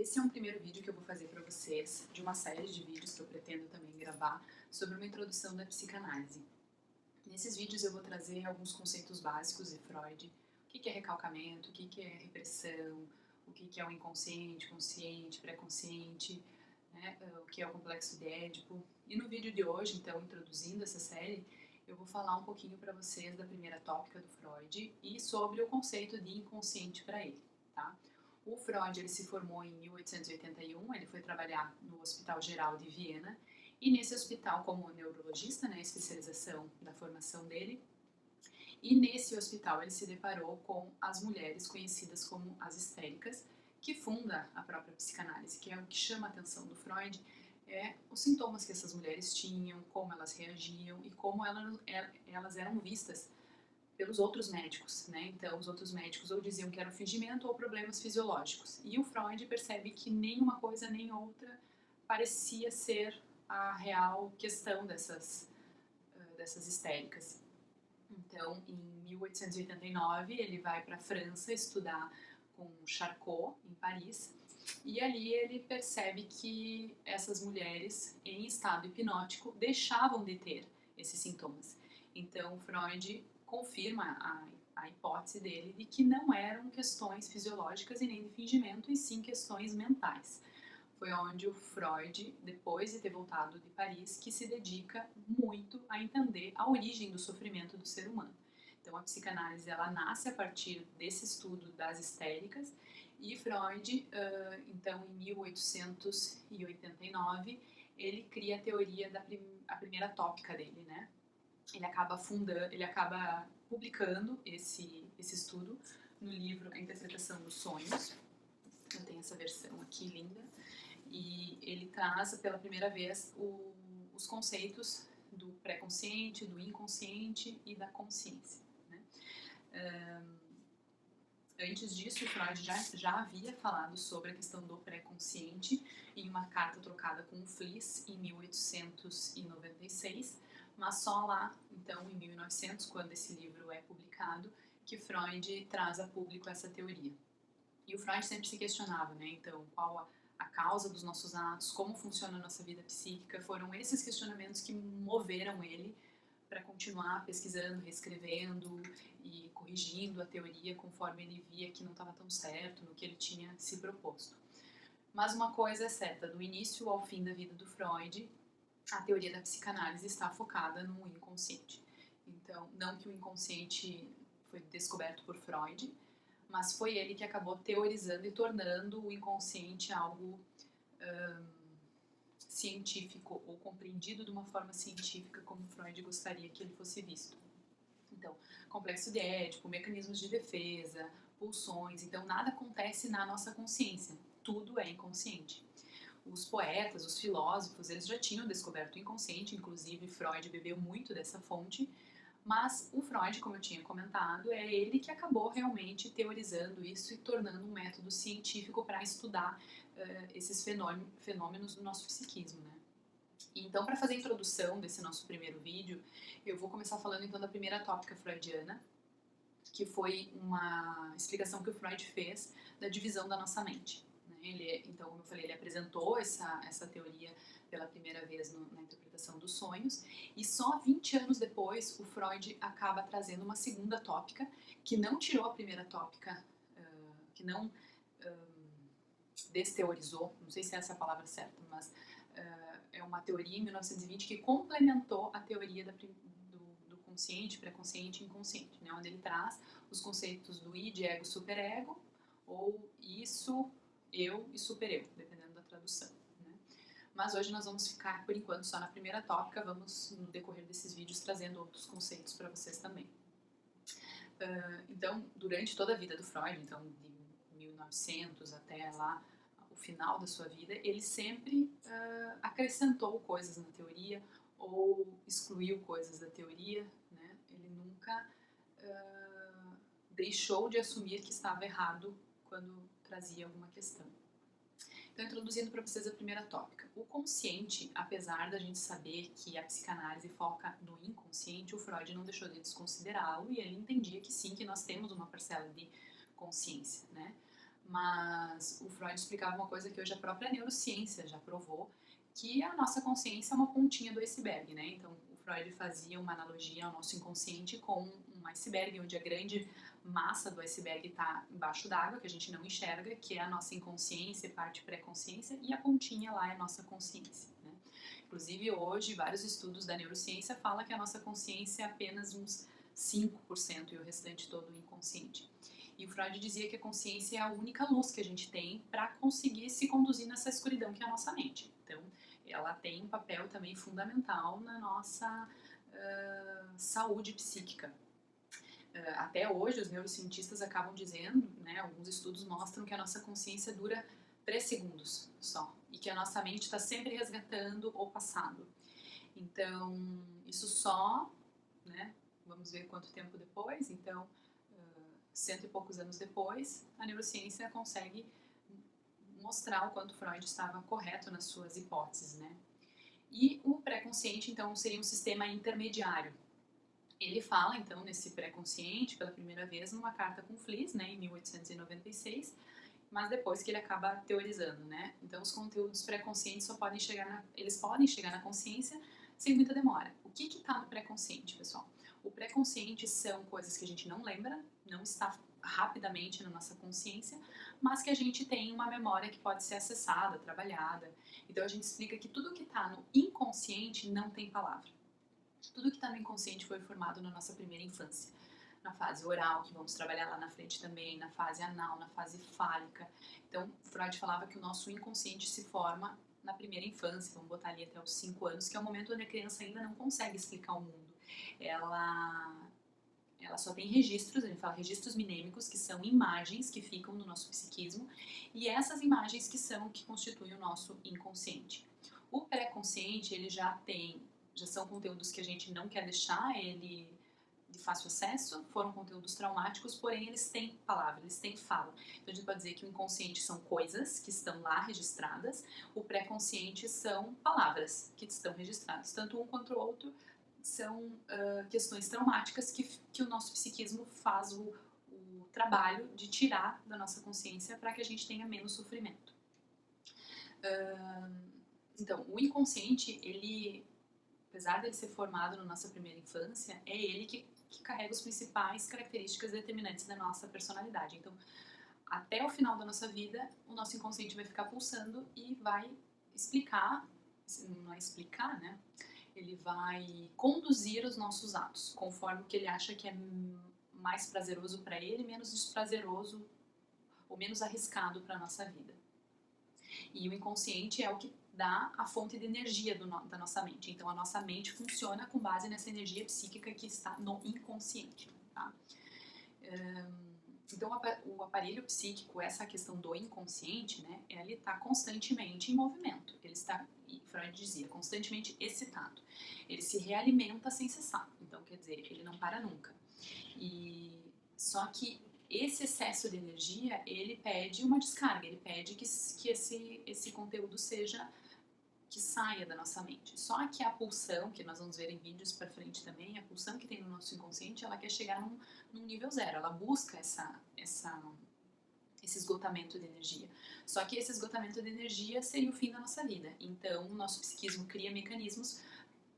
Esse é um primeiro vídeo que eu vou fazer para vocês, de uma série de vídeos que eu pretendo também gravar sobre uma introdução da psicanálise. Nesses vídeos eu vou trazer alguns conceitos básicos de Freud, o que é recalcamento, o que é repressão, o que é o inconsciente, consciente, pré-consciente, né, o que é o complexo de Édipo. E no vídeo de hoje, então, introduzindo essa série, eu vou falar um pouquinho para vocês da primeira tópica do Freud e sobre o conceito de inconsciente para ele, tá? O Freud ele se formou em 1881, ele foi trabalhar no Hospital Geral de Viena, e nesse hospital como neurologista, né, a especialização da formação dele, e nesse hospital ele se deparou com as mulheres conhecidas como as histéricas, que funda a própria psicanálise, que é o que chama a atenção do Freud, é os sintomas que essas mulheres tinham, como elas reagiam e como elas eram vistas pelos outros médicos, né? Então, os outros médicos ou diziam que era um fingimento ou problemas fisiológicos. E o Freud percebe que nem uma coisa nem outra parecia ser a real questão dessas histéricas. Então, em 1889, ele vai para a França estudar com Charcot, em Paris, e ali ele percebe que essas mulheres em estado hipnótico deixavam de ter esses sintomas. Então, Freud confirma a hipótese dele de que não eram questões fisiológicas e nem de fingimento, e sim questões mentais. Foi onde o Freud, depois de ter voltado de Paris, que se dedica muito a entender a origem do sofrimento do ser humano. Então, a psicanálise ela nasce a partir desse estudo das histéricas, e Freud, então, em 1889, ele cria a teoria a primeira tópica dele, né? Ele acaba publicando esse estudo no livro A Interpretação dos Sonhos. Eu tenho essa versão aqui linda. E ele traz pela primeira vez os conceitos do pré-consciente, do inconsciente e da consciência, né? Antes disso, Freud já havia falado sobre a questão do pré-consciente em uma carta trocada com o Fliess em 1896, mas só lá, então, em 1900, quando esse livro é publicado, que Freud traz a público essa teoria. E o Freud sempre se questionava, né? Então, qual a causa dos nossos atos, como funciona a nossa vida psíquica, foram esses questionamentos que moveram ele para continuar pesquisando, reescrevendo e corrigindo a teoria conforme ele via que não estava tão certo no que ele tinha se proposto. Mas uma coisa é certa, do início ao fim da vida do Freud, a teoria da psicanálise está focada no inconsciente. Então, não que o inconsciente foi descoberto por Freud, mas foi ele que acabou teorizando e tornando o inconsciente algo científico ou compreendido de uma forma científica como Freud gostaria que ele fosse visto. Então, complexo de Édipo, mecanismos de defesa, pulsões, então nada acontece na nossa consciência, tudo é inconsciente. Os poetas, os filósofos, eles já tinham descoberto o inconsciente, inclusive Freud bebeu muito dessa fonte, mas o Freud, como eu tinha comentado, é ele que acabou realmente teorizando isso e tornando um método científico para estudar esses fenômenos do nosso psiquismo, né? Então, para fazer a introdução desse nosso primeiro vídeo, eu vou começar falando então da primeira tópica freudiana, que foi uma explicação que o Freud fez da divisão da nossa mente. Então, como eu falei, ele apresentou essa teoria pela primeira vez na interpretação dos sonhos, e só 20 anos depois o Freud acaba trazendo uma segunda tópica, que não tirou a primeira tópica, que não desteorizou, não sei se essa é a palavra certa, mas é uma teoria em 1920 que complementou a teoria do consciente, pré-consciente e inconsciente, né? Onde ele traz os conceitos do id, ego, superego, ou isso, eu e supereu, dependendo da tradução, né? Mas hoje nós vamos ficar, por enquanto, só na primeira tópica, vamos, no decorrer desses vídeos, trazendo outros conceitos para vocês também. Então, durante toda a vida do Freud, então de 1900 até lá, o final da sua vida, ele sempre acrescentou coisas na teoria ou excluiu coisas da teoria, né? Ele nunca deixou de assumir que estava errado quando trazia alguma questão. Então, introduzindo para vocês a primeira tópica. O consciente, apesar da gente saber que a psicanálise foca no inconsciente, o Freud não deixou de desconsiderá-lo e ele entendia que sim, que nós temos uma parcela de consciência, né? Mas o Freud explicava uma coisa que hoje a própria neurociência já provou, que a nossa consciência é uma pontinha do iceberg, né? Então, o Freud fazia uma analogia ao nosso inconsciente com um iceberg, onde a grande massa do iceberg está embaixo d'água, que a gente não enxerga, que é a nossa inconsciência, parte pré-consciência, e a pontinha lá é a nossa consciência, né? Inclusive, hoje, vários estudos da neurociência falam que a nossa consciência é apenas uns 5% e o restante todo inconsciente. E o Freud dizia que a consciência é a única luz que a gente tem para conseguir se conduzir nessa escuridão que é a nossa mente. Então, ela tem um papel também fundamental na nossa saúde psíquica. Até hoje, os neurocientistas acabam dizendo, né, alguns estudos mostram que a nossa consciência dura 3 segundos só, e que a nossa mente está sempre resgatando o passado. Então, isso só, né, vamos ver quanto tempo depois, então, 100 e poucos anos depois, a neurociência consegue mostrar o quanto Freud estava correto nas suas hipóteses, né? E o pré-consciente, então, seria um sistema intermediário. Ele fala, então, nesse pré-consciente, pela primeira vez, numa carta com Fliess, né, em 1896, mas depois que ele acaba teorizando, né? Então, os conteúdos pré-conscientes eles podem chegar na consciência sem muita demora. O que está no pré-consciente, pessoal? O pré-consciente são coisas que a gente não lembra, não está rapidamente na nossa consciência, mas que a gente tem uma memória que pode ser acessada, trabalhada. Então, a gente explica que tudo que está no inconsciente não tem palavra. Tudo que está no inconsciente foi formado na nossa primeira infância. Na fase oral, que vamos trabalhar lá na frente também, na fase anal, na fase fálica. Então, Freud falava que o nosso inconsciente se forma na primeira infância, vamos botar ali até os 5 anos, que é o momento onde a criança ainda não consegue explicar o mundo. Ela só tem registros, a gente fala registros mnêmicos, que são imagens que ficam no nosso psiquismo, e essas imagens que constituem o nosso inconsciente. O pré-consciente, ele já são conteúdos que a gente não quer deixar ele de fácil acesso, foram conteúdos traumáticos, porém eles têm palavra, eles têm fala. Então a gente pode dizer que o inconsciente são coisas que estão lá registradas, o pré-consciente são palavras que estão registradas. Tanto um quanto o outro são questões traumáticas que o nosso psiquismo faz o trabalho de tirar da nossa consciência para que a gente tenha menos sofrimento. Então, o inconsciente, ele, apesar de ele ser formado na nossa primeira infância, é ele que carrega as principais características determinantes da nossa personalidade. Então, até o final da nossa vida, o nosso inconsciente vai ficar pulsando e vai explicar, não é explicar, né? Ele vai conduzir os nossos atos, conforme o que ele acha que é mais prazeroso para ele, menos desprazeroso ou menos arriscado para a nossa vida. E o inconsciente é o que dá a fonte de energia da nossa mente. Então, a nossa mente funciona com base nessa energia psíquica que está no inconsciente. Tá? Então, o aparelho psíquico, essa questão do inconsciente, né, ele está constantemente em movimento. Ele está, Freud dizia, constantemente excitado. Ele se realimenta sem cessar. Então, quer dizer, ele não para nunca. Só que esse excesso de energia, ele pede uma descarga, ele pede que esse conteúdo que saia da nossa mente. Só que a pulsão, que nós vamos ver em vídeos para frente também, a pulsão que tem no nosso inconsciente, ela quer chegar num nível zero, ela busca esse esgotamento de energia. Só que esse esgotamento de energia seria o fim da nossa vida. Então, o nosso psiquismo cria mecanismos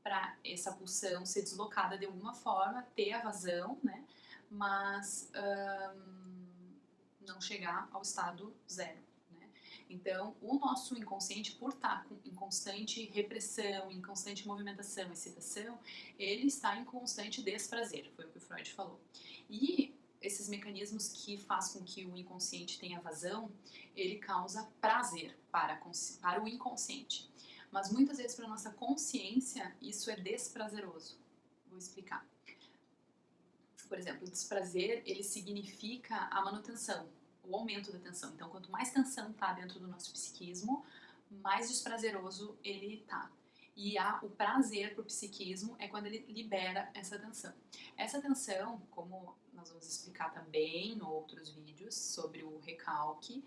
para essa pulsão ser deslocada de alguma forma, ter a vazão, né? Mas não chegar ao estado zero. Né? Então, o nosso inconsciente, por estar em constante repressão, em constante movimentação, excitação, ele está em constante desprazer, foi o que o Freud falou. E esses mecanismos que faz com que o inconsciente tenha vazão, ele causa prazer para o inconsciente. Mas muitas vezes para a nossa consciência isso é desprazeroso. Vou explicar. Por exemplo, o desprazer, ele significa a manutenção, o aumento da tensão. Então, quanto mais tensão está dentro do nosso psiquismo, mais desprazeroso ele está. E o prazer para o psiquismo é quando ele libera essa tensão. Essa tensão, como nós vamos explicar também em outros vídeos sobre o recalque,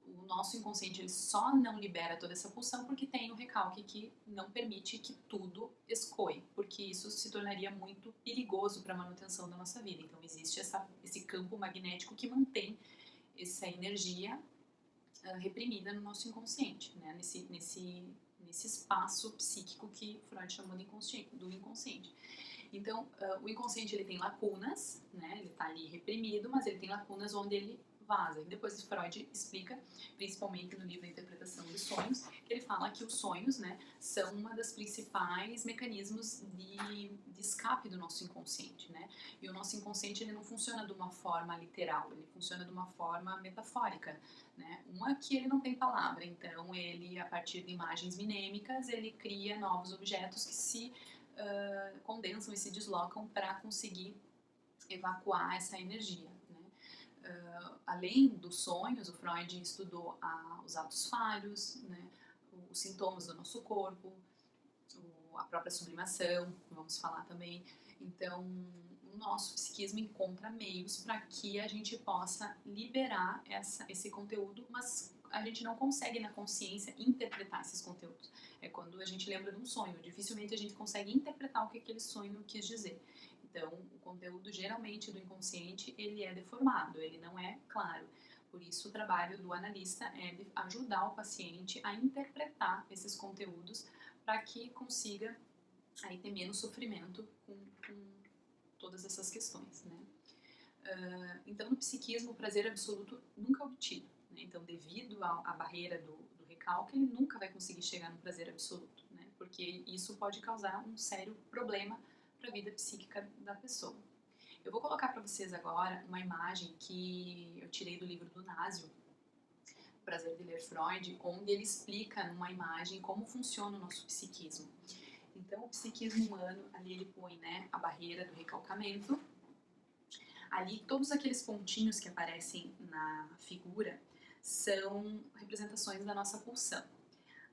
o nosso inconsciente ele só não libera toda essa pulsão porque tem o recalque que não permite que tudo escoe, porque isso se tornaria muito perigoso para a manutenção da nossa vida. Então existe esse campo magnético que mantém essa energia reprimida no nosso inconsciente, né? Nesse espaço psíquico que Freud chamou de do inconsciente. Então, o inconsciente ele tem lacunas, né? Ele está ali reprimido, mas ele tem lacunas onde ele vaza. E depois Freud explica, principalmente no livro A Interpretação dos Sonhos, que ele fala que os sonhos, né, são uma das principais mecanismos de escape do nosso inconsciente, né? E o nosso inconsciente ele não funciona de uma forma literal, ele funciona de uma forma metafórica, né? Uma que ele não tem palavra, então ele, a partir de imagens minêmicas, ele cria novos objetos que se condensam e se deslocam para conseguir evacuar essa energia. Além dos sonhos, o Freud estudou os atos falhos, né, os sintomas do nosso corpo, a própria sublimação, vamos falar também. Então, o nosso psiquismo encontra meios para que a gente possa liberar esse conteúdo, mas a gente não consegue na consciência interpretar esses conteúdos. É quando a gente lembra de um sonho, dificilmente a gente consegue interpretar o que aquele sonho quis dizer. Então, o conteúdo geralmente do inconsciente, ele é deformado, ele não é claro. Por isso, o trabalho do analista é de ajudar o paciente a interpretar esses conteúdos para que consiga aí ter menos sofrimento com todas essas questões, né? Então, no psiquismo, o prazer absoluto nunca é obtido, né? Então, devido à barreira do recalque, ele nunca vai conseguir chegar no prazer absoluto, né? Porque isso pode causar um sério problema para a vida psíquica da pessoa. Eu vou colocar para vocês agora uma imagem que eu tirei do livro do Nasio, O Prazer de Ler Freud, onde ele explica numa imagem como funciona o nosso psiquismo. Então, o psiquismo humano, ali ele põe, né, a barreira do recalcamento. Ali, todos aqueles pontinhos que aparecem na figura são representações da nossa pulsão.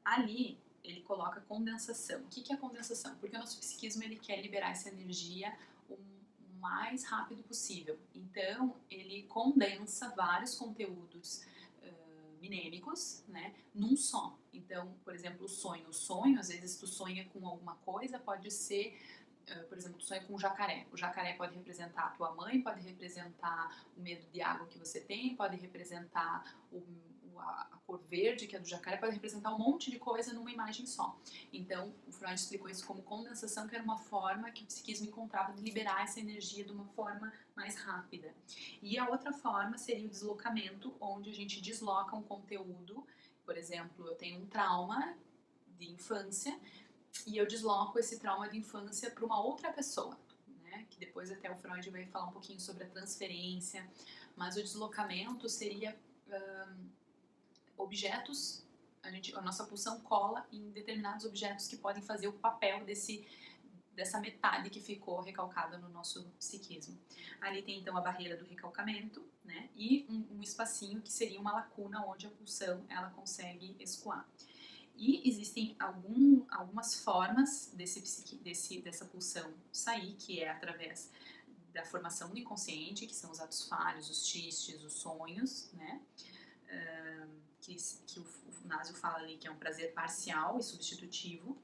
Ali, ele coloca condensação. O que é a condensação? Porque o nosso psiquismo ele quer liberar essa energia o mais rápido possível. Então, ele condensa vários conteúdos minêmicos, né, num só. Então, por exemplo, o sonho, às vezes tu sonha com alguma coisa, pode ser, por exemplo, tu sonha com um jacaré. O jacaré pode representar a tua mãe, pode representar o medo de água que você tem, pode representar a cor verde, que é do jacaré, pode representar um monte de coisa numa imagem só. Então, o Freud explicou isso como condensação, que era uma forma que o psiquismo encontrava de liberar essa energia de uma forma mais rápida. E a outra forma seria o deslocamento, onde a gente desloca um conteúdo. Por exemplo, eu tenho um trauma de infância e eu desloco esse trauma de infância para uma outra pessoa, né? Que depois até o Freud vai falar um pouquinho sobre a transferência, mas o deslocamento seria objetos, a nossa pulsão cola em determinados objetos que podem fazer o papel dessa metade que ficou recalcada no nosso psiquismo. Ali tem então a barreira do recalcamento, né? E um espacinho que seria uma lacuna onde a pulsão ela consegue escoar. E existem algumas formas dessa pulsão sair, que é através da formação do inconsciente, que são os atos falhos, os xistes, os sonhos, né? Que o Nasio fala ali que é um prazer parcial e substitutivo.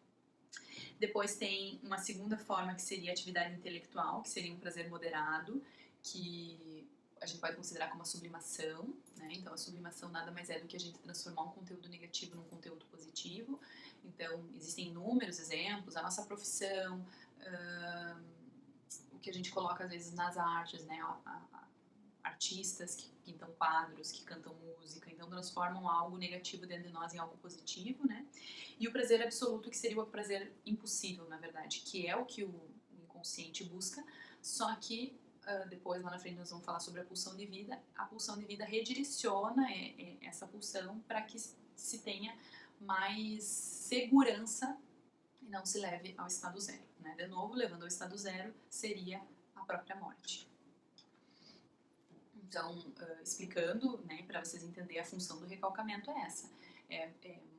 Depois tem uma segunda forma que seria a atividade intelectual, que seria um prazer moderado, que a gente pode considerar como a sublimação, né? Então a sublimação nada mais é do que a gente transformar um conteúdo negativo num conteúdo positivo. Então existem inúmeros exemplos, a nossa profissão, o que a gente coloca às vezes nas artes, né? Artistas que pintam quadros, que cantam música, então transformam algo negativo dentro de nós em algo positivo, né? E o prazer absoluto, que seria o prazer impossível, na verdade, que é o que o inconsciente busca, só que depois, lá na frente, nós vamos falar sobre a pulsão de vida. A pulsão de vida redireciona essa pulsão para que se tenha mais segurança e não se leve ao estado zero, né? De novo, levando ao estado zero seria a própria morte. Então, explicando, né, para vocês entenderem a função do recalcamento é essa, é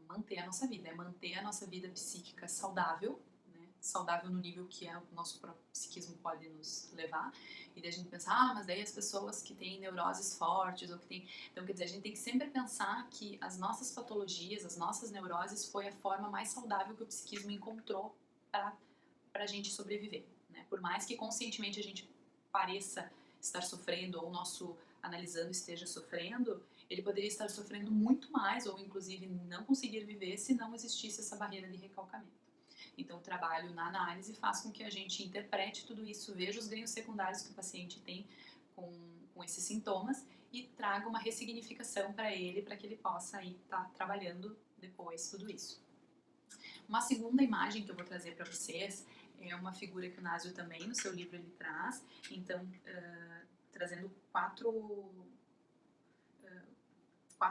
manter a nossa vida, é manter a nossa vida psíquica saudável, né, saudável no nível que o nosso próprio psiquismo pode nos levar, e daí a gente pensa, mas daí as pessoas que têm neuroses fortes, ou que têm... Então, quer dizer, a gente tem que sempre pensar que as nossas patologias, as nossas neuroses, foi a forma mais saudável que o psiquismo encontrou para a gente sobreviver, né, por mais que conscientemente a gente pareça estar sofrendo, ou analisando esteja sofrendo, ele poderia estar sofrendo muito mais ou inclusive não conseguir viver se não existisse essa barreira de recalcamento. Então, o trabalho na análise faz com que a gente interprete tudo isso, veja os ganhos secundários que o paciente tem com esses sintomas e traga uma ressignificação para ele, para que ele possa aí estar trabalhando depois tudo isso. Uma segunda imagem que eu vou trazer para vocês é uma figura que o Násio também no seu livro ele traz, então trazendo quatro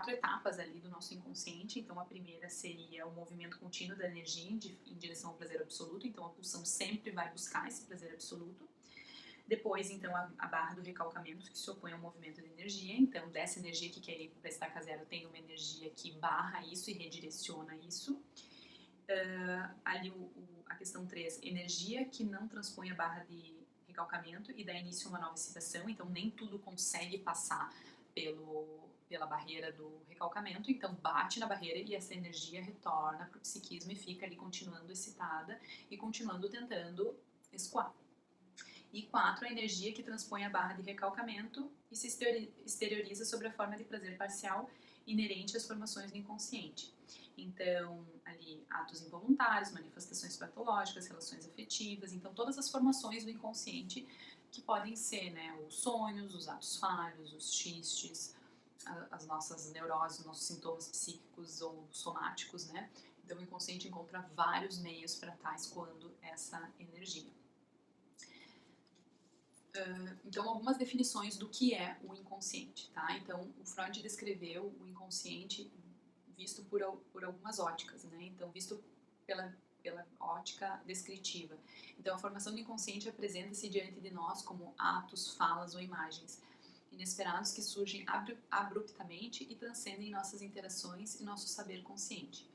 etapas ali do nosso inconsciente. Então a primeira seria o movimento contínuo da energia em direção ao prazer absoluto, então a pulsão sempre vai buscar esse prazer absoluto. Depois, então, a barra do recalcamento, que se opõe ao movimento de energia. Então, dessa energia que quer ir para estaca zero, tem uma energia que barra isso e redireciona isso. Ali a questão 3, energia que não transpõe a barra de recalcamento e dá início a uma nova excitação. Então, nem tudo consegue passar pela barreira do recalcamento. Então, bate na barreira e essa energia retorna para o psiquismo e fica ali continuando excitada e continuando tentando escoar. E 4, a energia que transpõe a barra de recalcamento e se exterioriza sobre a forma de prazer parcial inerente às formações do inconsciente. Então, ali, atos involuntários, manifestações patológicas, relações afetivas, então todas as formações do inconsciente que podem ser, né, os sonhos, os atos falhos, os xistes, as nossas neuroses, os nossos sintomas psíquicos ou somáticos, né? Então, o inconsciente encontra vários meios para estar escoando essa energia. Então, algumas definições do que é o inconsciente, tá? Então, o Freud descreveu o inconsciente visto por algumas óticas, né? Então, visto pela ótica descritiva. Então, a formação do inconsciente apresenta-se diante de nós como atos, falas ou imagens inesperados que surgem abruptamente e transcendem nossas interações e nosso saber consciente.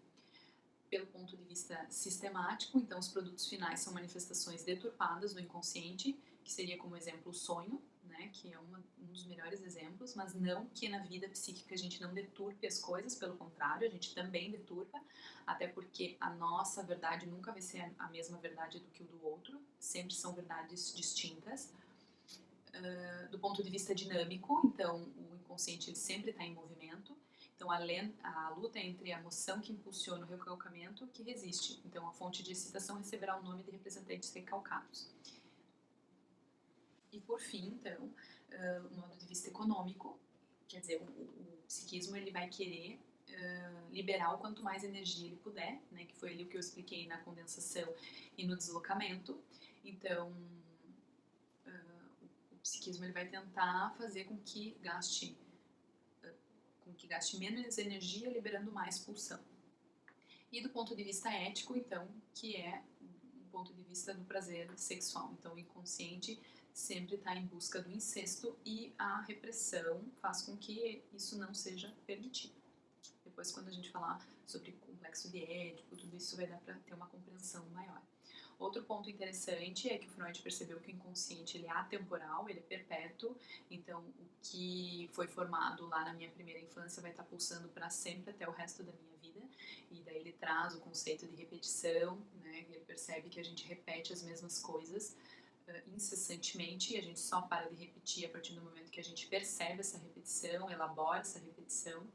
Pelo ponto de vista sistemático, então, os produtos finais são manifestações deturpadas do inconsciente, que seria como exemplo o sonho, né, que é um dos melhores exemplos, mas não que na vida psíquica a gente não deturpe as coisas, pelo contrário, a gente também deturpa, até porque a nossa verdade nunca vai ser a mesma verdade do que o do outro, sempre são verdades distintas. Do ponto de vista dinâmico, então, o inconsciente ele sempre está em movimento, então a luta entre a emoção que impulsiona o recalcamento que resiste, então a fonte de excitação receberá o nome de representantes recalcados. E por fim, então, do modo de vista econômico, quer dizer, o psiquismo ele vai querer liberar o quanto mais energia ele puder, né, que foi ali o que eu expliquei na condensação e no deslocamento. Então, o psiquismo ele vai tentar fazer com que gaste menos energia, liberando mais pulsão. E do ponto de vista ético, então, que é o ponto de vista do prazer sexual. Então, o inconsciente sempre está em busca do incesto e a repressão faz com que isso não seja permitido. Depois, quando a gente falar sobre complexo de Édipo, tudo isso vai dar para ter uma compreensão maior. Outro ponto interessante é que o Freud percebeu que o inconsciente ele é atemporal, ele é perpétuo, então o que foi formado lá na minha primeira infância vai estar pulsando para sempre até o resto da minha vida, e daí ele traz o conceito de repetição, né? Ele percebe que a gente repete as mesmas coisas incessantemente e a gente só para de repetir a partir do momento que a gente percebe essa repetição, elabora essa repetição.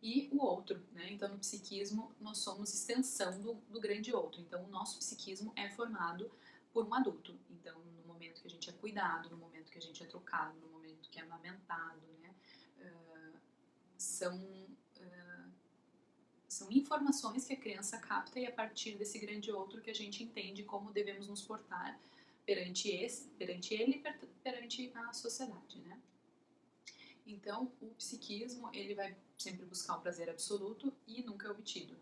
E o outro, né? Então, no psiquismo, nós somos extensão do grande outro. Então, o nosso psiquismo é formado por um adulto. Então, no momento que a gente é cuidado, no momento que a gente é trocado, no momento que é amamentado, né? São informações que a criança capta e a partir desse grande outro que a gente entende como devemos nos portar perante ele e perante a sociedade, né? Então, o psiquismo, ele vai sempre buscar o prazer absoluto e nunca é obtido.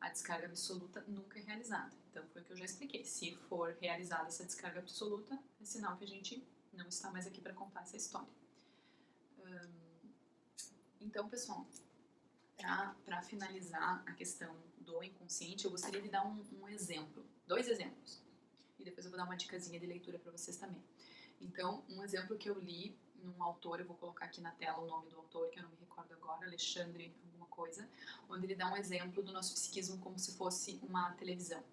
A descarga absoluta nunca é realizada. Então, foi o que eu já expliquei. Se for realizada essa descarga absoluta, é sinal que a gente não está mais aqui para contar essa história. Então, pessoal, para finalizar a questão do inconsciente, eu gostaria de dar um exemplo, 2 exemplos. E depois eu vou dar uma dicasinha de leitura para vocês também. Então, um exemplo que eu li num autor, eu vou colocar aqui na tela o nome do autor, que eu não me recordo agora, Alexandre alguma coisa, onde ele dá um exemplo do nosso psiquismo como se fosse uma televisão.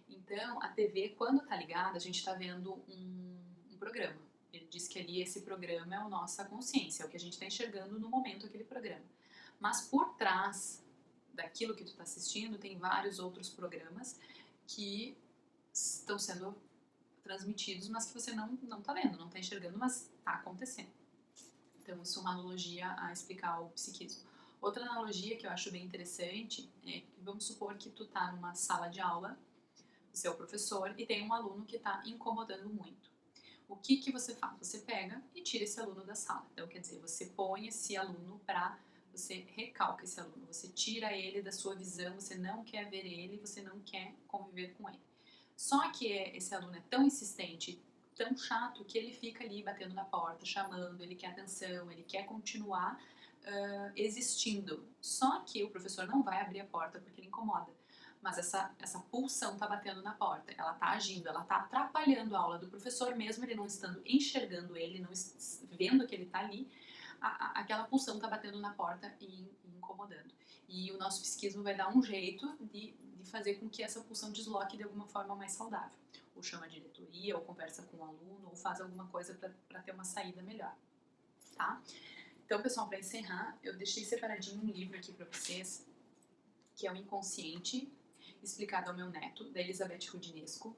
Então, a TV, quando está ligada, a gente está vendo um programa. Ele diz que ali esse programa é a nossa consciência, é o que a gente está enxergando no momento aquele programa. Mas por trás daquilo que tu está assistindo tem vários outros programas que estão sendo transmitidos, mas que você não está vendo, não está enxergando, mas está acontecendo. Então isso é uma analogia a explicar o psiquismo. Outra analogia que eu acho bem interessante é que vamos supor que tu está numa sala de aula, você é o professor e tem um aluno que está incomodando muito. O que você faz? Você pega e tira esse aluno da sala. Então, quer dizer, você põe esse aluno você recalca esse aluno, você tira ele da sua visão, você não quer ver ele, você não quer conviver com ele. Só que esse aluno é tão insistente, tão chato, que ele fica ali batendo na porta, chamando, ele quer atenção, ele quer continuar existindo. Só que o professor não vai abrir a porta porque ele incomoda. Mas essa pulsão está batendo na porta, ela está agindo, ela está atrapalhando a aula do professor, mesmo ele não estando enxergando ele, não vendo que ele está ali, aquela pulsão está batendo na porta e incomodando. E o nosso psiquismo vai dar um jeito de fazer com que essa pulsão desloque de alguma forma mais saudável. Ou chama a diretoria, ou conversa com o aluno, ou faz alguma coisa para ter uma saída melhor, tá? Então, pessoal, para encerrar, eu deixei separadinho um livro aqui para vocês, que é o Inconsciente, explicado ao meu neto, da Elizabeth Rudinesco.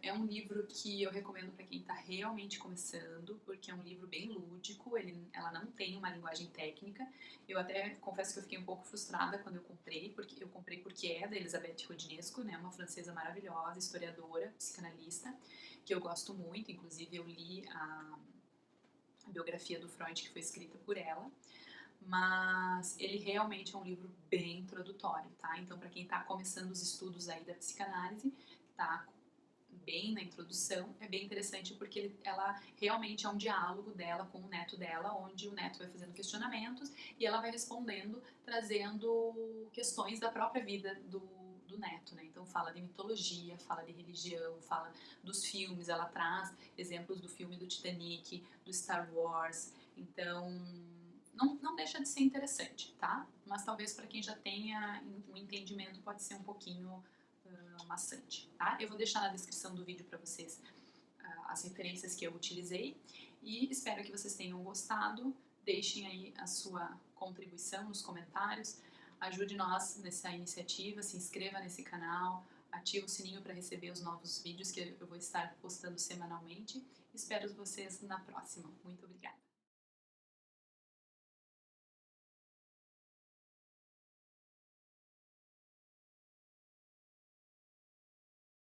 É um livro que eu recomendo para quem está realmente começando, porque é um livro bem lúdico, ela não tem uma linguagem técnica. Eu até confesso que eu fiquei um pouco frustrada quando eu comprei porque é da Elizabeth Rudinesco, né, uma francesa maravilhosa, historiadora, psicanalista, que eu gosto muito, inclusive eu li a biografia do Freud que foi escrita por ela. Mas ele realmente é um livro bem introdutório, tá? Então, para quem está começando os estudos aí da psicanálise, tá bem na introdução, é bem interessante porque ela realmente é um diálogo dela com o neto dela, onde o neto vai fazendo questionamentos e ela vai respondendo, trazendo questões da própria vida do neto, né? Então fala de mitologia, fala de religião, fala dos filmes, ela traz exemplos do filme do Titanic, do Star Wars, então não deixa de ser interessante, tá? Mas talvez para quem já tenha um entendimento pode ser um pouquinho maçante, tá? Eu vou deixar na descrição do vídeo para vocês as referências que eu utilizei e espero que vocês tenham gostado. Deixem aí a sua contribuição nos comentários, ajude nós nessa iniciativa, se inscreva nesse canal, ative o sininho para receber os novos vídeos que eu vou estar postando semanalmente. Espero vocês na próxima. Muito obrigada!